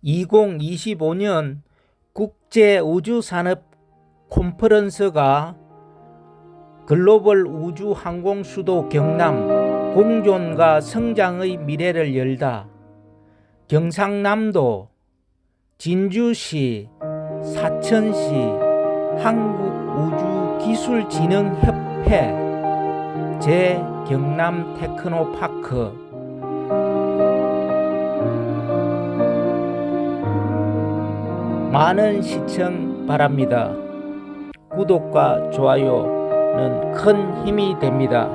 2025년 국제우주산업 콘퍼런스가 글로벌 우주항공 수도 경남 공존과 성장의 미래를 열다 경상남도 진주시 사천시 한국우주기술진흥협회 제경남테크노파크 많은 시청 바랍니다. 구독과 좋아요는 큰 힘이 됩니다.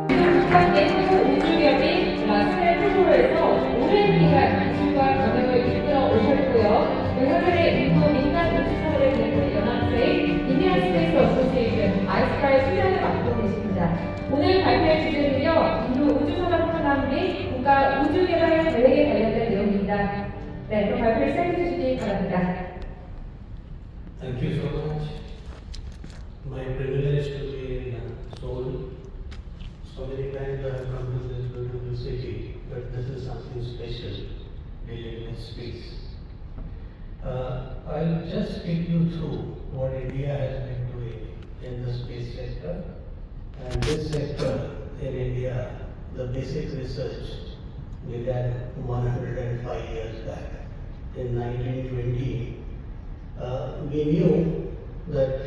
우주기업인 라스벨프로에서 오랜 기간 기술과 경영을 이끌어 오셨고요. 회사들의 일부 민간 우주사업을 대표 연합회의 인디언 스페이스 어소시에이션 아이스카의 수장을 맡고 계십니다. 오늘 발표할 주제는요, 인도 우주산업 현황 및 국가 우주개발 계획에 관련된 내용입니다. 네, 그럼 발표를 시작해 주시기 바랍니다. Thank you so much. My privilege to be in Seoul. So many times I have come to this beautiful city, but this is something special, dealing with space. I'll just take you through what India has been doing in the space sector. And this sector in India, the basic research began 105 years back. In 1920, we knew that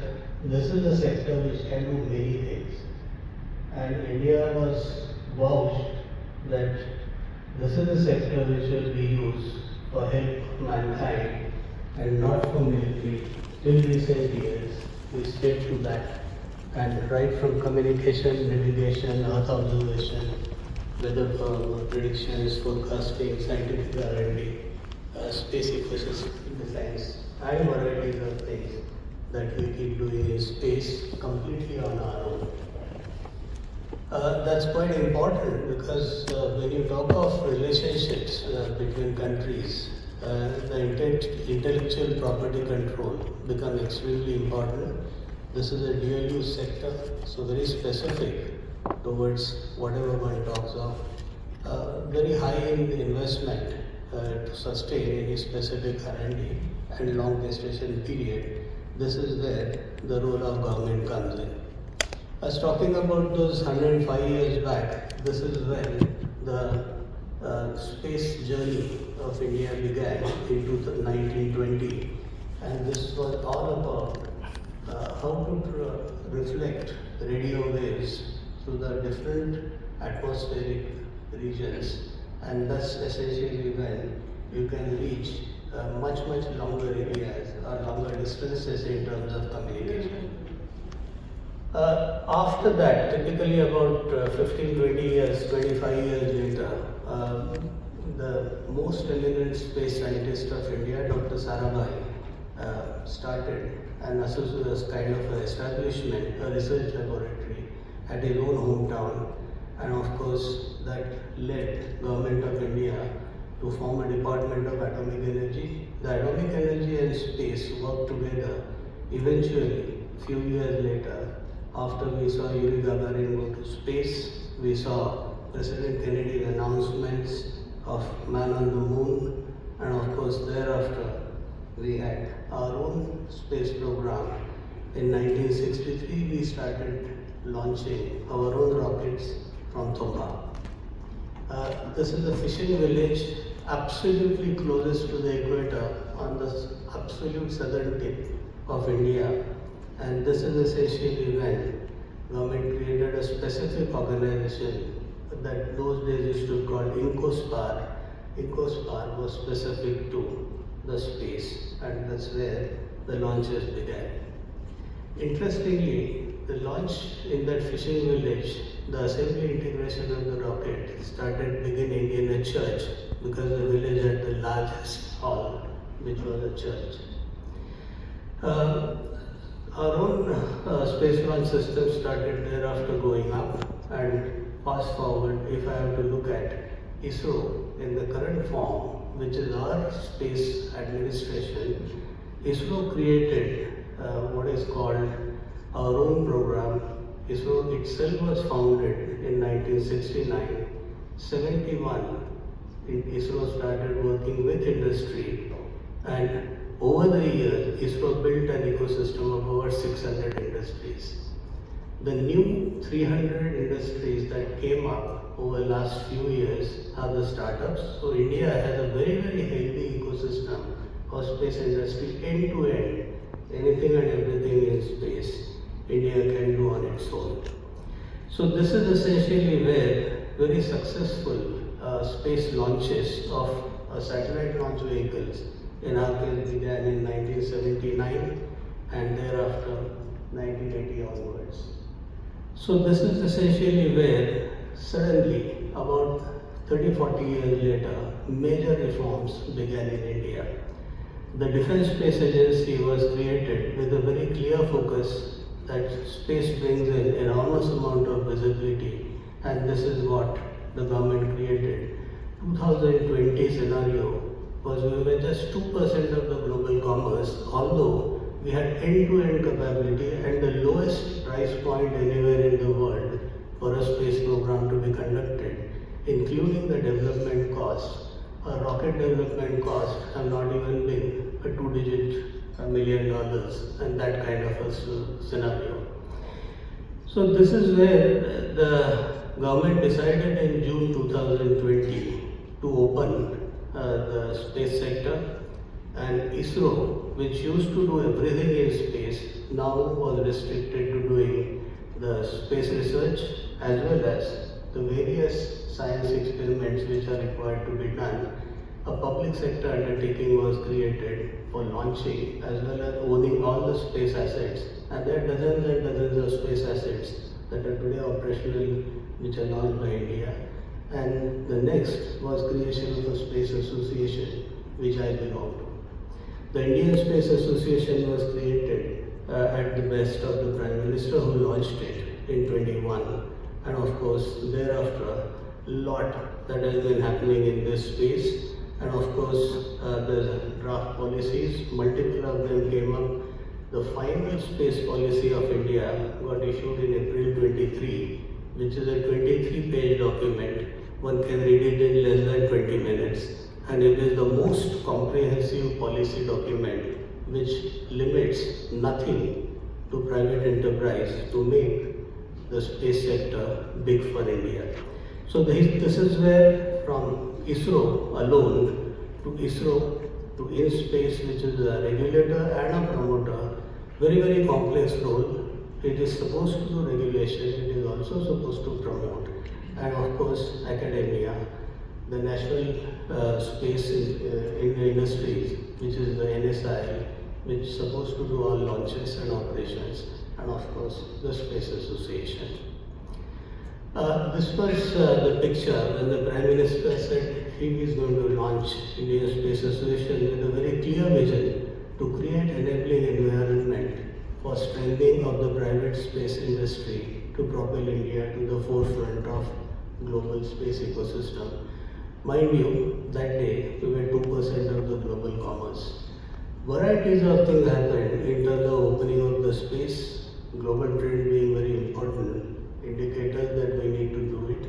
this is a sector which can do many things, and India was vouched that this is a sector which will be used for help mankind and not for military. Till recent years, we stick to that, and right from communication, navigation, earth observation, weather predictions, forecasting, scientific R&D, space ecosystem defense, and varieties of things that we keep doing in space completely on our own. That's quite important because when you talk of relationships between countries, the intellectual property control become extremely important. This is a dual use sector, so very specific towards whatever one talks of. Very high in the investment to sustain any specific R&D and long gestation period. This is where the role of government comes in. I was talking about those 105 years back. This is when the space journey of India began in 1920, and this was all about how to reflect radio waves through the different atmospheric regions, and thus essentially when you can reach much longer areas or longer distances in terms of communication. After that, typically about 15-20 years, 25 years later, the most eminent space scientist of India, Dr. Sarabhai, started an kind of an establishment, a research laboratory at his own hometown, and of course that led Government of India to form a Department of Atomic Energy. The atomic energy and space worked together. Eventually, few years later, after we saw Yuri Gagarin go to space, we saw President Kennedy's announcements of man on the moon, and of course thereafter we had our own space program. In 1963, we started launching our own rockets from Thoma. This is a fishing village absolutely closest to the equator on the absolute southern tip of India, and this is essentially when government created a specific organization that those days used to call INCOSPAR. INCOSPAR was specific to the space, and that's where the launches began. Interestingly, the launch in that fishing village, the assembly integration of the rocket started beginning in a church because the village had the largest hall, which was a church. Our own space launch system started thereafter going up, and fast forward, if I have to look at ISRO in the current form, which is our space administration, ISRO created what is called our own program. ISRO itself was founded in 1969. 71, ISRO started working with industry And over the years, ISRO built an ecosystem of over 600 industries. The new 300 industries that came up over the last few years are the startups. So India has a very, very healthy ecosystem of space industry end to end. Anything and everything in space, India can do on its own. So this is essentially where very successful space launches of satellite launch vehicles in our case began in 1979 and thereafter 1980 onwards. So this is essentially where suddenly about 30-40 years later major reforms began in India. The Defence Space Agency was created with a very clear focus that space brings in enormous amount of visibility, and this is what the government created. 2020 scenario was we were just 2% of the global commerce, although we had end-to-end capability and the lowest price point anywhere in the world for a space program to be conducted, including the development costs. A rocket development cost have not even been a $2-digit $1 million and that kind of a scenario. So this is where the government decided in June 2020 to open the space sector, and ISRO, which used to do everything in space, now was restricted to doing the space research as well as the various science experiments which are required to be done. A public sector undertaking was created for launching as well as owning all the space assets, and there are dozens and dozens of space assets that are today operational which are launched by India. And the next was creation of a space association which I belong to. The Indian Space Association was created at the behest of the Prime Minister, who launched it in 21, and of course thereafter a lot that has been happening in this space, and of course the draft policies, multiple of them came up. The final space policy of India got issued in April 23, which is a 23-page document. One can read it in less than 20 minutes, and it is the most comprehensive policy document which limits nothing to private enterprise to make the space sector big for India. So this is where from ISRO alone to ISRO to InSpace, which is a regulator and a promoter, very, very complex role. It is supposed to do regulation, it is also supposed to promote, and of course academia, the National Space Industries, which is the NSI, which is supposed to do all launches and operations, and of course the Space Association. This was the picture when the Prime Minister said he is going to launch Indian Space Association with a very clear vision to create enabling environment for strengthening of the private space industry to propel India to the forefront of global space ecosystem. Mind you, that day we were 2% of the global commerce. Varieties of things happened in terms of opening of the space, global trade being very important indicators that we need to do it.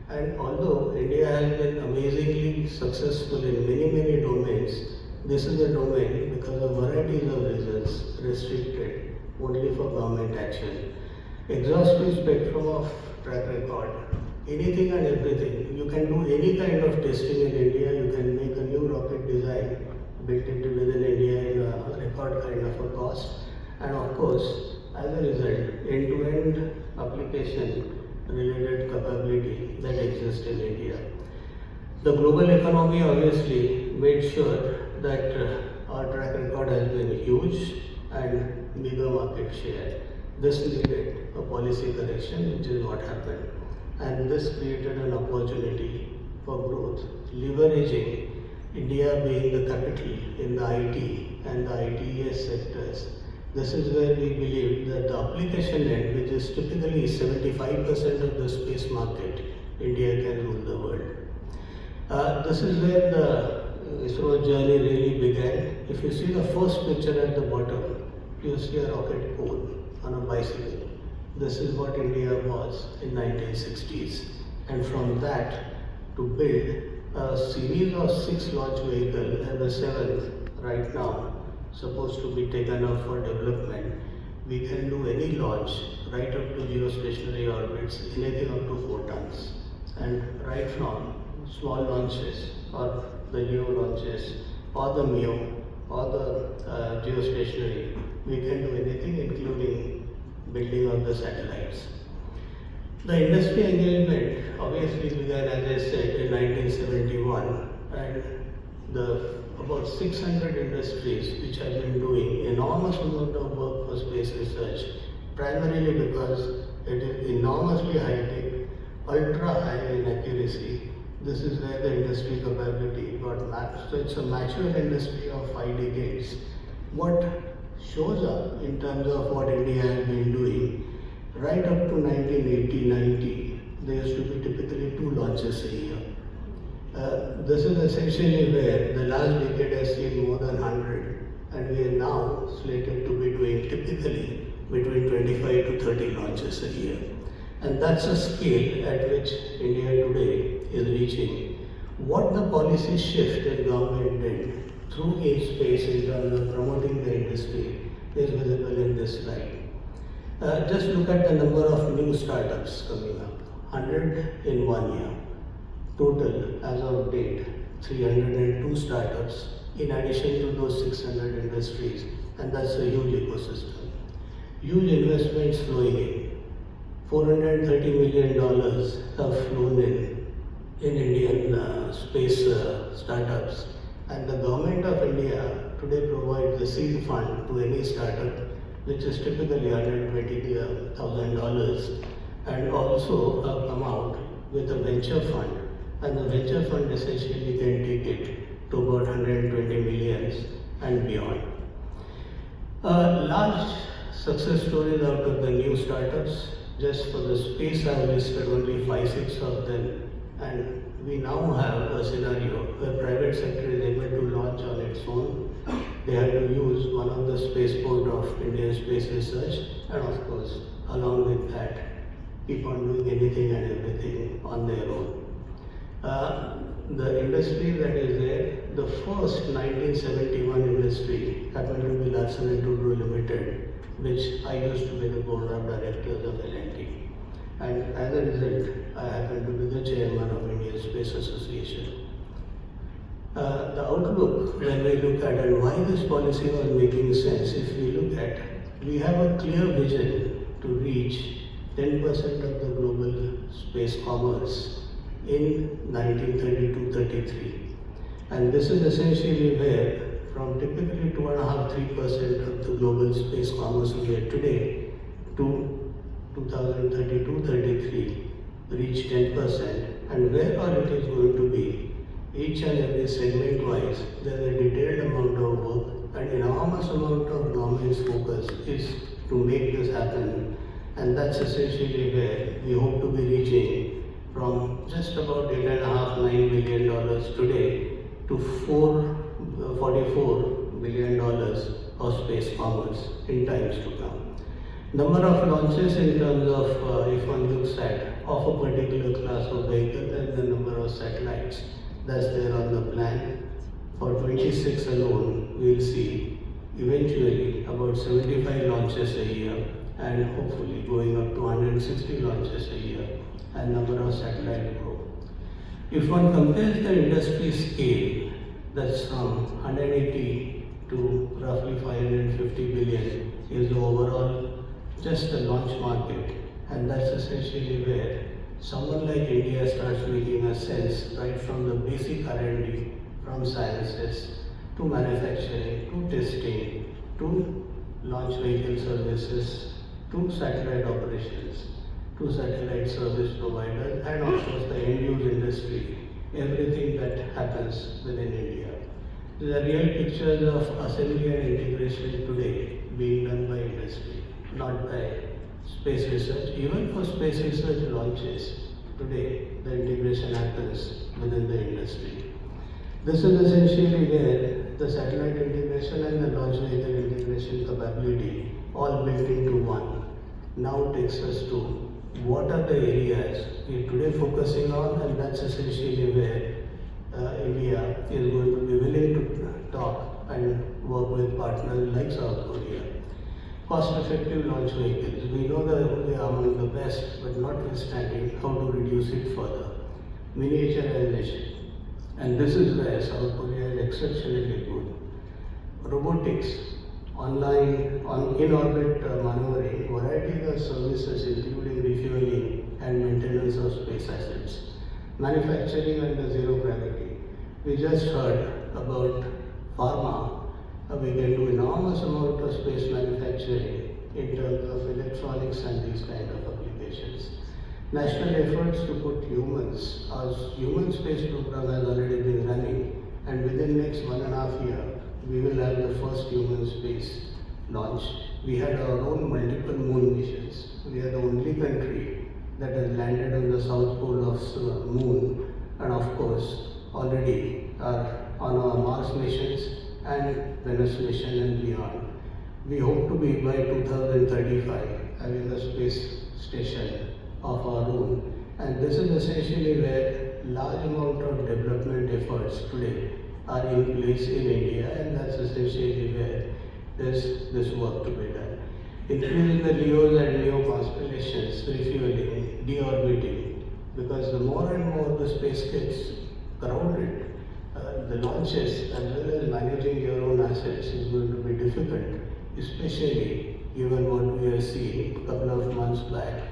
And although India has been amazingly successful in many, many domains, this is a domain because of varieties of reasons restricted only for government action. Exhaustive spectrum of track record, anything and everything. You can do any kind of testing in India, you can make a new rocket design, build it within India in a record kind of a cost, and of course, as a result, end-to-end application related capability that exists in India. The global economy obviously made sure that our track record has been huge and bigger market share. This needed a policy correction, which is what happened. And this created an opportunity for growth, leveraging India being the capital in the IT and the ITES sectors. This is where we believe that the application end, which is typically 75% of the space market, India can rule the world. This is where the ISRO journey really began. If you see the first picture at the bottom, you see a rocket pole on a bicycle. This is what India was in 1960s. And from that, to build a series of 6 launch vehicles and the 7th, right now supposed to be taken up for development, we can do any launch right up to geostationary orbits, anything up to 4 tons. And right from small launches or the LEO launches or the MEO or the geostationary, we can do anything including building of the satellites. The industry engagement obviously began, as I said, in 1971, and about 600 industries which have been doing enormous amount of work for space research, primarily because it is enormously high-tech, ultra-high in accuracy. This is where the industry capability got mapped. So it's a mature industry of 5 decades. What shows up in terms of what India has been doing, right up to 1980-90, there used to be typically 2 launches a year. This is essentially where the last decade has seen more than 100, and we are now slated to be doing typically between 25 to 30 launches a year. And that's a scale at which India today is reaching. What the policy shift in government did through in-space in terms of promoting the industry is visible in this slide. Just look at the number of new startups coming up. 100 in 1 year. Total, as of date, 302 startups in addition to those 600 industries, and that's a huge ecosystem. Huge investments flowing in. $430 million have flown in Indian space startups, and the government of India today provides the seed fund to any startup, which is typically $120,000, and also come out with a venture fund, and the venture fund essentially can take it to about 120 millions and beyond. Large success stories out of the new startups. Just for the space, I have listed only 5-6 of them, and we now have a scenario where private sector is able to launch on its own. They have to use one of the spaceport of Indian Space Research, and of course, along with that, keep on doing anything and everything on their own. The industry that is there, the first 1971 industry happened to be Larsen & Toubro Limited, which I used to be the board of directors of L&T. And as a result, I happen to be the chairman of Indian Space Association. The outlook, when we look at and why this policy was making sense, if we look at, we have a clear vision to reach 10% of the global space commerce in 1932-33. And this is essentially where, from typically 2.5-3% of the global space commerce we are today, to 2032-33, reach 10%, and where all it is going to be, each and every segment wise, there is a detailed amount of work and enormous amount of government's focus is to make this happen, and that's essentially where we hope to be reaching from just about $8.5-9 billion today to $44 billion of space commerce in times to come. Number of launches in terms of, if one looks at, of a particular class of vehicle and the number of satellites that's there on the plan. For 26 alone, we'll see eventually about 75 launches a year, and hopefully going up to 160 launches a year, and number of satellite grow. If one compares the industry scale, that's from 180 to roughly 550 billion is the overall just the launch market, and that's essentially where someone like India starts making a sense right from the basic R&D, from sciences to manufacturing to testing to launch vehicle services to satellite operations to satellite service providers, and of course the end-use industry, everything that happens within India. These are real pictures of assembly and integration today being done by industry, not by space research. Even for space research launches, today the integration happens within the industry. This is essentially where the satellite integration and the launch vehicle integration capability all built into one now takes us to what are the areas we are today focusing on, and that's essentially where India is going to be willing to talk and like South Korea. Cost-effective launch vehicles. We know that they are among the best, but notwithstanding, how to reduce it further. Miniaturization. And this is where South Korea is exceptionally good. Robotics, online, in-orbit maneuvering, variety of services including refueling and maintenance of space assets. Manufacturing under zero gravity. We just heard about pharma. We can do enormous amount of space manufacturing in terms of electronics and these kind of applications. National efforts to put humans, our human space program has already been running, and within next 1.5 years, we will have the first human space launch. We had our own multiple moon missions. We are the only country that has landed on the south pole of the moon, and of course, already are on our Mars missions and Venus mission and beyond. We hope to be by 2035 having a space station of our own, and this is essentially where large amount of development efforts today are in place in India, and that's essentially where there's this work to be done. Increasing the LEOs and LEO constellations, refueling, deorbiting, because the more and more the space gets crowded, the launches as well as managing your own assets is going to be difficult, especially given what we are seeing a couple of months back,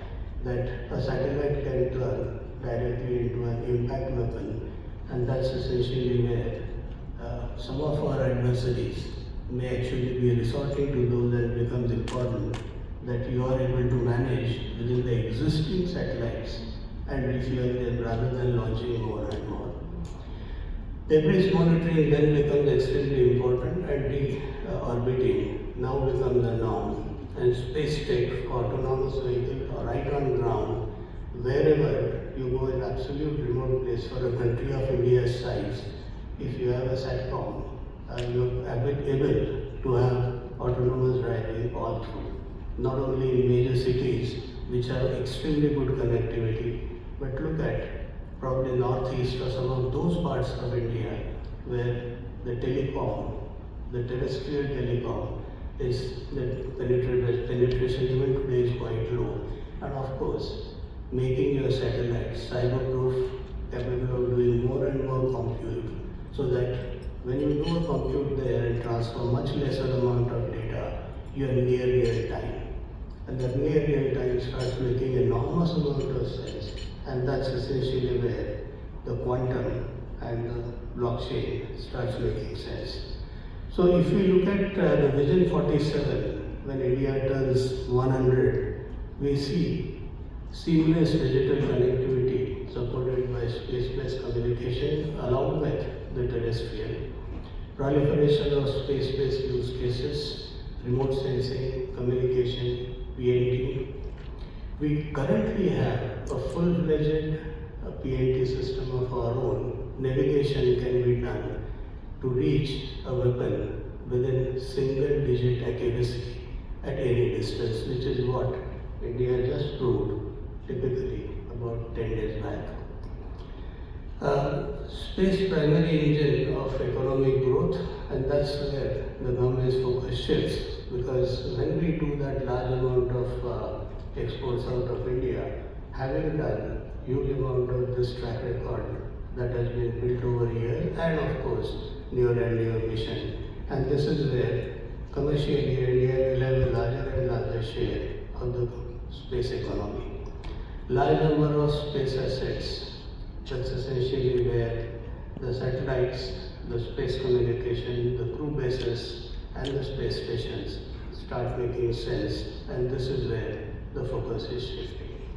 that a satellite can turn directly into an impact weapon, and that's essentially where some of our adversaries may actually be resorting to those, and it becomes important that you are able to manage within the existing satellites and refuel them rather than launching more and more. Debris monitoring then becomes extremely important, and de-orbiting now becomes the norm. And space tech, autonomous vehicle, or right on ground, wherever you go in absolute remote place for a country of India's size, if you have a SATCOM, you are able to have autonomous driving all through. Not only in major cities, which have extremely good connectivity, but look at probably northeast or some of those parts of India where the telecom, the terrestrial telecom, is the penetration even today is quite low. And of course, making your satellites cyber-proof, capable of doing more and more compute, so that when you do a compute there and transfer much lesser amount of data, you are near real time. And that near real time starts making enormous amount of sense. And that's essentially where the quantum and the blockchain starts making sense. So if we look at the Vision 47, when India turns 100, we see seamless digital connectivity supported by space-based communication along with the terrestrial. Proliferation of space-based use cases, remote sensing, communication, PNT. We currently have a full-fledged PNT system of our own. Navigation can be done to reach a weapon within single-digit accuracy at any distance, which is what India just proved typically about 10 days back. Space primary engine of economic growth, and that's where the government's focus shifts, because when we do that large amount of exports out of India, having done huge amount of this track record that has been built over years, and of course newer and newer mission, and this is where commercially India will have a larger and larger share of the space economy. Large number of space assets. That's essentially where the satellites, the space communication, the crew bases, and the space stations start making sense, and this is where the focus is shifting.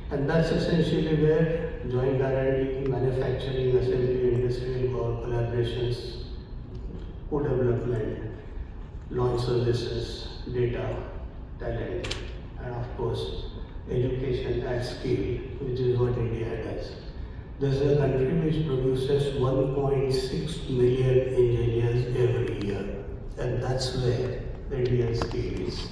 And that's essentially where joint R&D, manufacturing, assembly, industrial collaborations, co-development, launch services, data, talent, and of course, education at scale, which is what India does. This is a country which produces 1.6 million engineers every year, and that's where the Indian scale is.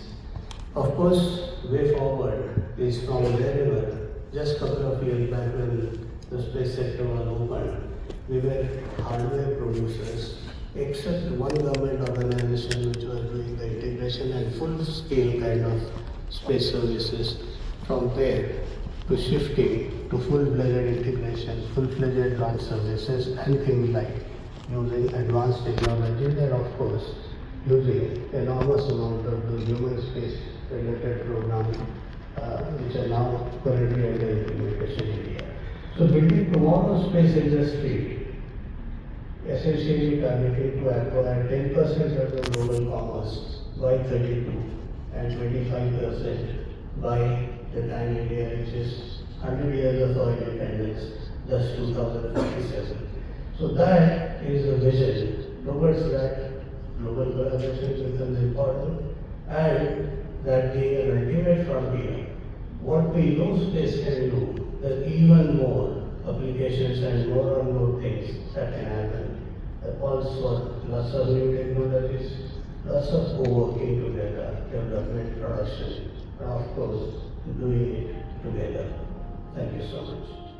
Of course, way forward is from wherever, just a couple of years back when the space sector was open, we were hardware producers, except one government organization which was doing the integration and full-scale kind of space services. From there to shifting to full-fledged integration, full-fledged launch services and things like using advanced technologies and of course using enormous amount of the human space related programs which are now currently under implementation in India. So building tomorrow's space industry essentially targeting to acquire 10% of the global commerce by 32 and 25% by the time India reaches 100 years of oil independence, thus 2057. So that is the vision. Towards that, global collaboration becomes important, and that being an ultimate frontier, what we know space can do, there's even more applications and more and more things that can happen. The calls for lots of new technologies, lots of co-working together, development, production, and of course, doing it together. Thank you so much.